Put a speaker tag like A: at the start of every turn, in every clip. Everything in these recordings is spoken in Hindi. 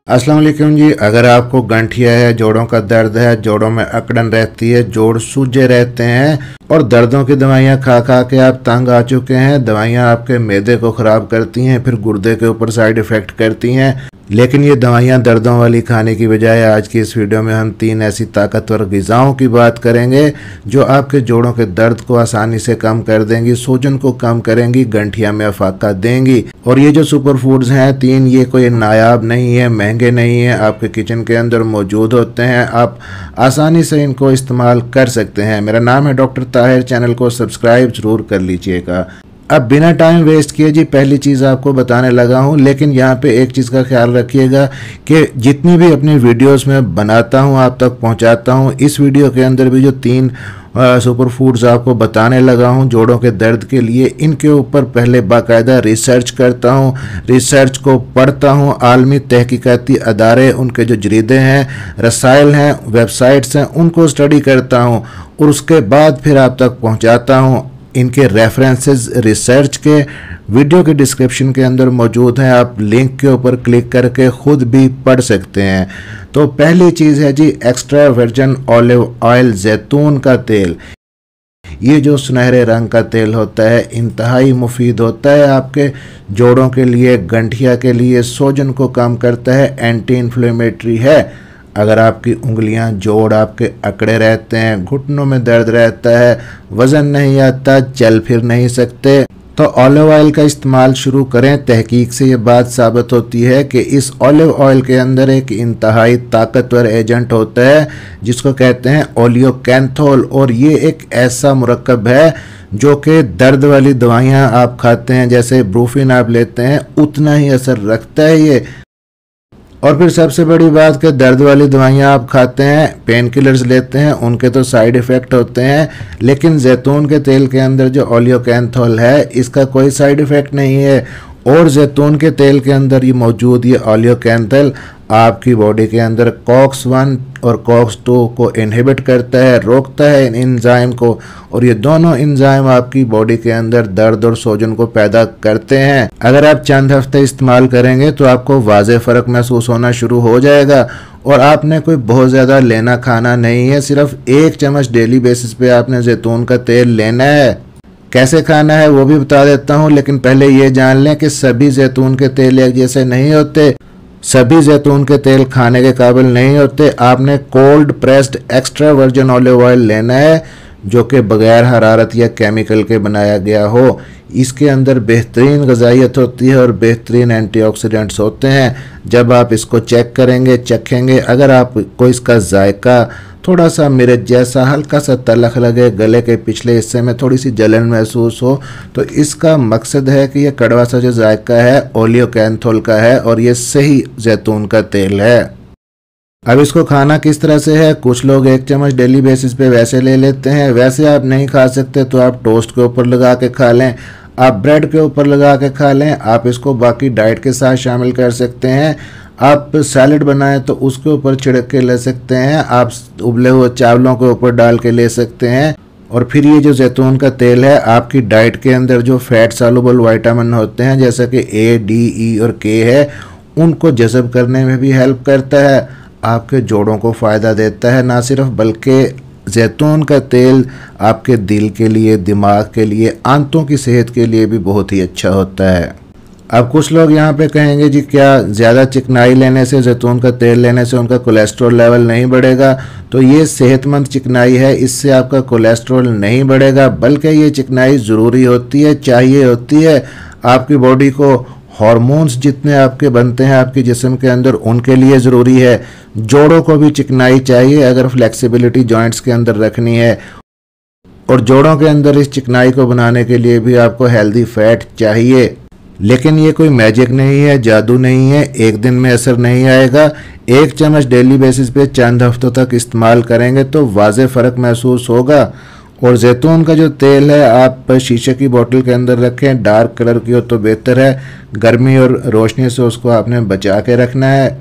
A: अस्सलाम वालेकुम जी। अगर आपको गंठिया है, जोड़ों का दर्द है, जोड़ों में अकड़न रहती है, जोड़ सूजे रहते हैं और दर्दों की दवाइयाँ खा खा के आप तंग आ चुके हैं, दवाइयाँ आपके मैदे को ख़राब करती हैं, फिर गुर्दे के ऊपर साइड इफ़ेक्ट करती हैं। लेकिन ये दवाइयाँ दर्दों वाली खाने की बजाय आज की इस वीडियो में हम 3 ऐसी ताकतवर ग़िज़ाओं की बात करेंगे जो आपके जोड़ों के दर्द को आसानी से कम कर देंगी, सूजन को कम करेंगी, गंठिया में अफाका देंगी। और ये जो सुपर फूड्स हैं 3, ये कोई नायाब नहीं है, महंगे नहीं है, आपके किचन के अंदर मौजूद होते हैं, आप आसानी से इनको इस्तेमाल कर सकते हैं। मेरा नाम है डॉक्टर ताहिर, चैनल को सब्सक्राइब ज़रूर कर लीजिएगा। अब बिना टाइम वेस्ट किए जी पहली चीज़ आपको बताने लगा हूँ, लेकिन यहाँ पे एक चीज़ का ख्याल रखिएगा कि जितनी भी अपनी वीडियोस में बनाता हूँ आप तक पहुँचाता हूँ, इस वीडियो के अंदर भी जो 3 सुपर फूड्स आपको बताने लगा हूँ जोड़ों के दर्द के लिए, इनके ऊपर पहले बाकायदा रिसर्च करता हूँ, रिसर्च को पढ़ता हूँ, आलमी तहकीकाती अदारे, उनके जो जरीदे हैं, रसायल हैं, वेबसाइट्स हैं, उनको स्टडी करता हूँ और उसके बाद फिर आप तक पहुँचाता हूँ। इनके रेफरेंसेस रिसर्च के वीडियो के डिस्क्रिप्शन के अंदर मौजूद हैं, आप लिंक के ऊपर क्लिक करके खुद भी पढ़ सकते हैं। तो पहली चीज़ है जी एक्स्ट्रा वर्जिन ऑलिव ऑयल, जैतून का तेल। ये जो सुनहरे रंग का तेल होता है इंतहाई मुफीद होता है आपके जोड़ों के लिए, गंठिया के लिए, सूजन को कम करता है, एंटी इन्फ्लेमेटरी है। अगर आपकी उंगलियां, जोड़ आपके अकड़े रहते हैं, घुटनों में दर्द रहता है, वज़न नहीं आता, चल फिर नहीं सकते, तो ऑलिव ऑयल का इस्तेमाल शुरू करें। तहकीक से ये बात साबित होती है कि इस ऑलिव ऑयल के अंदर एक इंतहाई ताकतवर एजेंट होता है जिसको कहते हैं ओलियोकैंथोल, और ये एक ऐसा मुरक्कब है जो कि दर्द वाली दवाइयाँ आप खाते हैं, जैसे ब्रूफिन आप लेते हैं, उतना ही असर रखता है ये। और फिर सबसे बड़ी बात कि दर्द वाली दवाइयाँ आप खाते हैं, पेन किलर्स लेते हैं, उनके तो साइड इफ़ेक्ट होते हैं, लेकिन जैतून के तेल के अंदर जो ओलियोकैंथोल है इसका कोई साइड इफ़ेक्ट नहीं है। और जैतून के तेल के अंदर ये मौजूद ये ओलियोकैंथोल आपकी बॉडी के अंदर COX-1 और COX-2 को इनहिबिट करता है, रोकता है इन एंजाइम को, और ये दोनों एंजाइम आपकी बॉडी के अंदर दर्द और सूजन को पैदा करते हैं। अगर आप चंद हफ्ते इस्तेमाल करेंगे तो आपको वाज़े फ़र्क महसूस होना शुरू हो जाएगा। और आपने कोई बहुत ज़्यादा लेना खाना नहीं है, सिर्फ 1 चम्मच डेली बेसिस पे आपने जैतून का तेल लेना है। कैसे खाना है वो भी बता देता हूँ, लेकिन पहले ये जान लें कि सभी जैतून के तेल एक जैसे नहीं होते, सभी जैतून के तेल खाने के काबिल नहीं होते। आपने cold pressed extra virgin olive oil लेना है जो कि बगैर हरारत या केमिकल के बनाया गया हो। इसके अंदर बेहतरीन ग़िज़ाइयत होती है और बेहतरीन एंटीऑक्सीडेंट्स होते हैं। जब आप इसको चेक करेंगे, चखेंगे, अगर आपको इसका जायका थोड़ा सा मिर्च जैसा हल्का सा तलख लगे, गले के पिछले हिस्से में थोड़ी सी जलन महसूस हो, तो इसका मकसद है कि यह कड़वा सा जो जायका है ओलियोकैंथोल का है और ये सही जैतून का तेल है। अब इसको खाना किस तरह से है, कुछ लोग 1 चम्मच डेली बेसिस पे वैसे ले लेते हैं, वैसे आप नहीं खा सकते तो आप टोस्ट के ऊपर लगा के खा लें, आप ब्रेड के ऊपर लगा के खा लें, आप इसको बाकी डाइट के साथ शामिल कर सकते हैं। आप सैलड बनाएं तो उसके ऊपर छिड़क के ले सकते हैं, आप उबले हुए चावलों के ऊपर डाल के ले सकते हैं। और फिर ये जो जैतून का तेल है आपकी डाइट के अंदर जो फैट सॉल्युबल विटामिन होते हैं जैसे कि A, D, E और K है, उनको जज़ब करने में भी हेल्प करता है, आपके जोड़ों को फ़ायदा देता है। ना सिर्फ बल्कि जैतून का तेल आपके दिल के लिए, दिमाग के लिए, आंतों की सेहत के लिए भी बहुत ही अच्छा होता है। अब कुछ लोग यहाँ पे कहेंगे जी क्या ज़्यादा चिकनाई लेने से, जैतून का तेल लेने से उनका कोलेस्ट्रॉल लेवल नहीं बढ़ेगा? तो ये सेहतमंद चिकनाई है, इससे आपका कोलेस्ट्रॉल नहीं बढ़ेगा, बल्कि ये चिकनाई ज़रूरी होती है, चाहिए होती है। आपकी बॉडी को हार्मोन्स जितने आपके बनते हैं आपके जिस्म के अंदर, उनके लिए ज़रूरी है। जोड़ों को भी चिकनाई चाहिए अगर फ्लेक्सिबिलिटी जॉइंट्स के अंदर रखनी है, और जोड़ों के अंदर इस चिकनाई को बनाने के लिए भी आपको हेल्दी फैट चाहिए। लेकिन ये कोई मैजिक नहीं है, जादू नहीं है, एक दिन में असर नहीं आएगा। 1 चम्मच डेली बेसिस पे चंद हफ्तों तक इस्तेमाल करेंगे तो वाज़े फ़र्क महसूस होगा। और जैतून का जो तेल है आप शीशे की बोतल के अंदर रखें, डार्क कलर की हो तो बेहतर है, गर्मी और रोशनी से उसको आपने बचा के रखना है।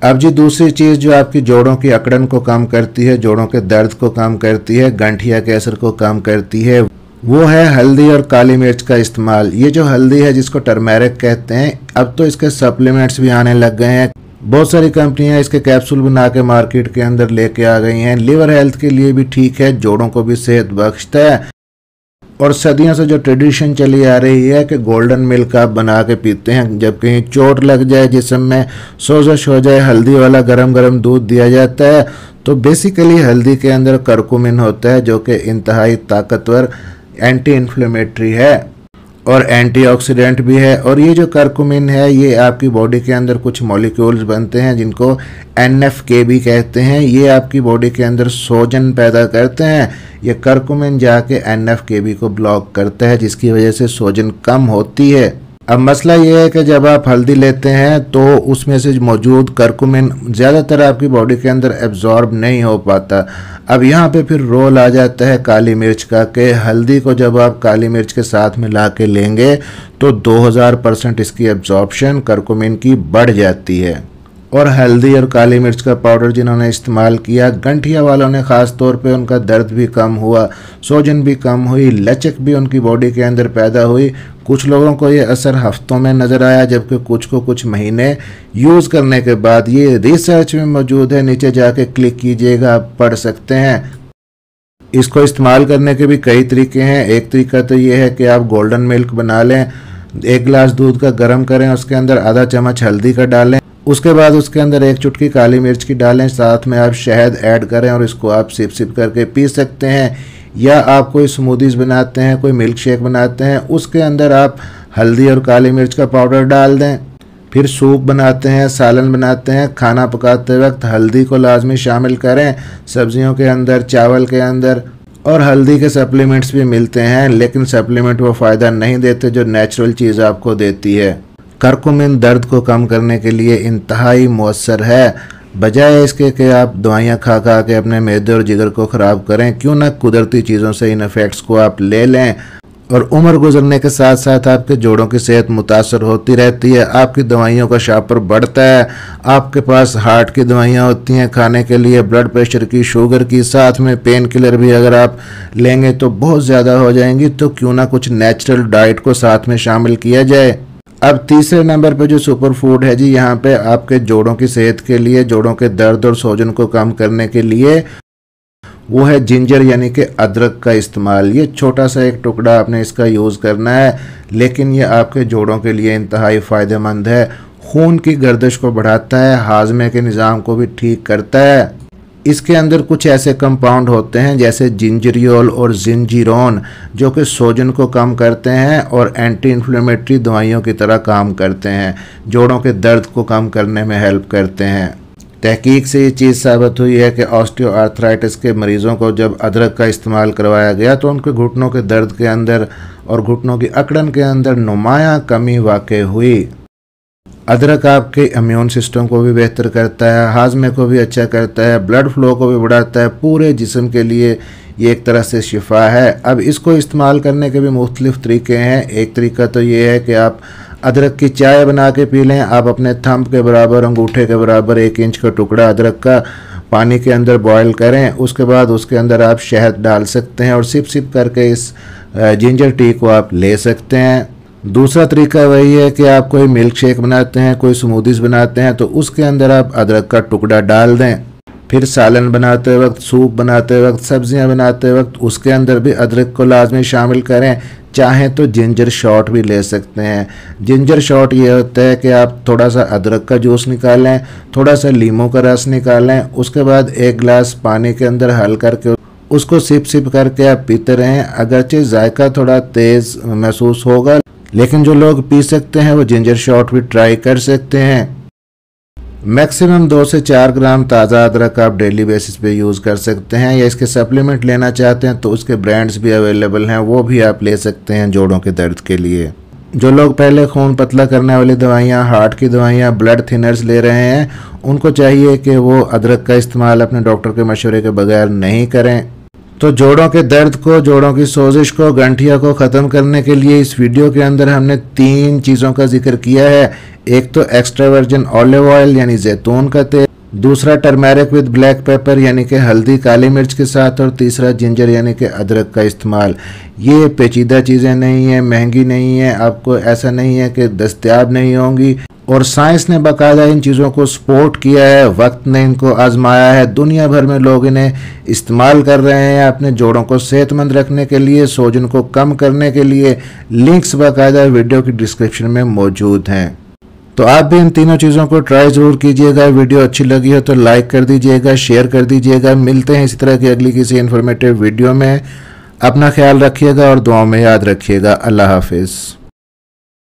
A: अब जी दूसरी चीज़ जो आपकी जोड़ों की अकड़न को कम करती है, जोड़ों के दर्द को कम करती है, गंठिया के असर को कम करती है, वो है हल्दी और काली मिर्च का इस्तेमाल। ये जो हल्दी है जिसको टर्मेरिक कहते हैं, अब तो इसके सप्लीमेंट्स भी आने लग गए हैं। बहुत सारी कंपनियां इसके कैप्सूल बना के मार्केट के अंदर लेके आ गई हैं। लिवर हेल्थ के लिए भी ठीक है, जोड़ों को भी सेहत बख्शता है। और सदियों से जो ट्रेडिशन चली आ रही है कि गोल्डन मिल्क आप बना के पीते हैं, जब कहीं चोट लग जाए, जिस्म में सोजश हो जाए, हल्दी वाला गरम गरम दूध दिया जाता है। तो बेसिकली हल्दी के अंदर करकुमिन होता है जो कि इंतहाई ताकतवर एंटी इन्फ्लेमेटरी है और एंटीऑक्सीडेंट भी है। और ये जो करकुमिन है ये आपकी बॉडी के अंदर कुछ मॉलिक्यूल्स बनते हैं जिनको NF-κB कहते हैं। ये आपकी बॉडी के अंदर सोजन पैदा करते हैं। ये करकुमिन जाके NF-κB को ब्लॉक करता है, जिसकी वजह से सोजन कम होती है। अब मसला ये है कि जब आप हल्दी लेते हैं तो उसमें से मौजूद करकुमिन ज़्यादातर आपकी बॉडी के अंदर एब्जॉर्ब नहीं हो पाता। अब यहाँ पे फिर रोल आ जाता है काली मिर्च का, कि हल्दी को जब आप काली मिर्च के साथ मिला के लेंगे तो 2000% इसकी एब्जॉर्प्शन करकुमिन की बढ़ जाती है। और हल्दी और काली मिर्च का पाउडर जिन्होंने इस्तेमाल किया, गंठिया वालों ने ख़ास तौर पे उनका दर्द भी कम हुआ, सोजन भी कम हुई, लचक भी उनकी बॉडी के अंदर पैदा हुई। कुछ लोगों को ये असर हफ्तों में नज़र आया, जबकि कुछ को कुछ महीने यूज़ करने के बाद। ये रिसर्च में मौजूद है, नीचे जाके क्लिक कीजिएगा, आप पढ़ सकते हैं। इसको इस्तेमाल करने के भी कई तरीके हैं। एक तरीका तो ये है कि आप गोल्डन मिल्क बना लें, 1 गिलास दूध का गर्म करें, उसके अंदर आधा चम्मच हल्दी का डालें, उसके बाद उसके अंदर 1 चुटकी काली मिर्च की डालें, साथ में आप शहद ऐड करें और इसको आप सिप सिप करके पी सकते हैं। या आप कोई स्मूदीज़ बनाते हैं, कोई मिल्क शेक बनाते हैं, उसके अंदर आप हल्दी और काली मिर्च का पाउडर डाल दें। फिर सूप बनाते हैं, सालन बनाते हैं, खाना पकाते वक्त हल्दी को लाजमी शामिल करें, सब्जियों के अंदर, चावल के अंदर। और हल्दी के सप्लीमेंट्स भी मिलते हैं, लेकिन सप्लीमेंट वो फ़ायदा नहीं देते जो नेचुरल चीज़ आपको देती है। करकुमिन दर्द को कम करने के लिए इंतहाई मौसर है। बजाय इसके कि आप दवाइयाँ खा खा के अपने मैदे और जिगर को ख़राब करें, क्यों ना कुदरती चीज़ों से इन इफ़ेक्ट्स को आप ले लें। और उम्र गुजरने के साथ साथ आपके जोड़ों की सेहत मुतासर होती रहती है, आपकी दवाइयों का शापर बढ़ता है, आपके पास हार्ट की दवाइयाँ होती हैं खाने के लिए, ब्लड प्रेशर की, शुगर की, साथ में पेन किलर भी अगर आप लेंगे तो बहुत ज़्यादा हो जाएंगी। तो क्यों ना कुछ नेचुरल डाइट को साथ में शामिल किया जाए। अब तीसरे नंबर पे जो सुपर फूड है जी, यहाँ पे आपके जोड़ों की सेहत के लिए, जोड़ों के दर्द और सोजन को कम करने के लिए, वो है जिंजर यानी कि अदरक का इस्तेमाल। ये छोटा सा एक टुकड़ा आपने इसका यूज़ करना है, लेकिन ये आपके जोड़ों के लिए इंतहाई फ़ायदेमंद है। खून की गर्दिश को बढ़ाता है, हाजमे के निज़ाम को भी ठीक करता है। इसके अंदर कुछ ऐसे कंपाउंड होते हैं जैसे जिंजरियोल और जिंजीरोन, जो कि सोजन को कम करते हैं और एंटी इन्फ्लेमेटरी दवाइयों की तरह काम करते हैं, जोड़ों के दर्द को कम करने में हेल्प करते हैं। तहकीक से ये चीज़ साबित हुई है कि ऑस्टियोआर्थराइटिस के मरीज़ों को जब अदरक का इस्तेमाल करवाया गया तो उनके घुटनों के दर्द के अंदर और घुटनों की अकड़न के अंदर नुमायाँ कमी वाक़ई हुई। अदरक आपके इम्यून सिस्टम को भी बेहतर करता है, हाजमे को भी अच्छा करता है, ब्लड फ्लो को भी बढ़ाता है, पूरे जिस्म के लिए ये एक तरह से शिफा है। अब इसको इस्तेमाल करने के भी मुख्तलिफ तरीके हैं। एक तरीका तो ये है कि आप अदरक की चाय बना के पी लें। आप अपने थंब के बराबर, अंगूठे के बराबर 1 इंच का टुकड़ा अदरक का पानी के अंदर बॉयल करें, उसके बाद उसके अंदर आप शहद डाल सकते हैं और सिप सिप करके इस जिंजर टी को आप ले सकते हैं। दूसरा तरीका वही है कि आप कोई मिल्क शेक बनाते हैं, कोई स्मूदीज़ बनाते हैं, तो उसके अंदर आप अदरक का टुकड़ा डाल दें। फिर सालन बनाते वक्त, सूप बनाते वक्त, सब्जियां बनाते वक्त उसके अंदर भी अदरक को लाजमी शामिल करें। चाहें तो जिंजर शॉट भी ले सकते हैं। जिंजर शॉट ये होता है कि आप थोड़ा सा अदरक का जूस निकालें, थोड़ा सा लीमू का रस निकालें, उसके बाद 1 गिलास पानी के अंदर हल करके उसको सिप सिप करके आप पीते रहें। अगरचे जायका थोड़ा तेज़ महसूस होगा, लेकिन जो लोग पी सकते हैं वो जिंजर शॉट भी ट्राई कर सकते हैं। मैक्सिमम 2 से 4 ग्राम ताज़ा अदरक आप डेली बेसिस पे यूज़ कर सकते हैं, या इसके सप्लीमेंट लेना चाहते हैं तो उसके ब्रांड्स भी अवेलेबल हैं, वो भी आप ले सकते हैं जोड़ों के दर्द के लिए। जो लोग पहले खून पतला करने वाली दवाइयाँ, हार्ट की दवाइयाँ, ब्लड थिनर्स ले रहे हैं, उनको चाहिए कि वो अदरक का इस्तेमाल अपने डॉक्टर के मशवरे के बगैर नहीं करें। तो जोड़ों के दर्द को, जोड़ों की सोजिश को, गंठिया को ख़त्म करने के लिए इस वीडियो के अंदर हमने 3 चीज़ों का जिक्र किया है। एक तो एक्स्ट्रा वर्जिन ऑलिव ऑयल यानी जैतून का तेल, दूसरा टर्मेरिक विद ब्लैक पेपर यानी कि हल्दी काली मिर्च के साथ, और तीसरा जिंजर यानी कि अदरक का इस्तेमाल। ये पेचीदा चीज़ें नहीं हैं, महंगी नहीं हैं, आपको ऐसा नहीं है कि दस्तयाब नहीं होंगी। और साइंस ने बाकायदा इन चीज़ों को सपोर्ट किया है, वक्त ने इनको आजमाया है, दुनिया भर में लोग इन्हें इस्तेमाल कर रहे हैं अपने जोड़ों को सेहतमंद रखने के लिए, सूजन को कम करने के लिए। लिंक्स बाकायदा वीडियो की डिस्क्रिप्शन में मौजूद हैं। तो आप भी इन तीनों चीज़ों को ट्राई ज़रूर कीजिएगा। वीडियो अच्छी लगी हो तो लाइक कर दीजिएगा, शेयर कर दीजिएगा। मिलते हैं इसी तरह की अगली किसी इन्फॉर्मेटिव वीडियो में। अपना ख्याल रखिएगा और दुआओं में याद रखिएगा। अल्लाह हाफिज़।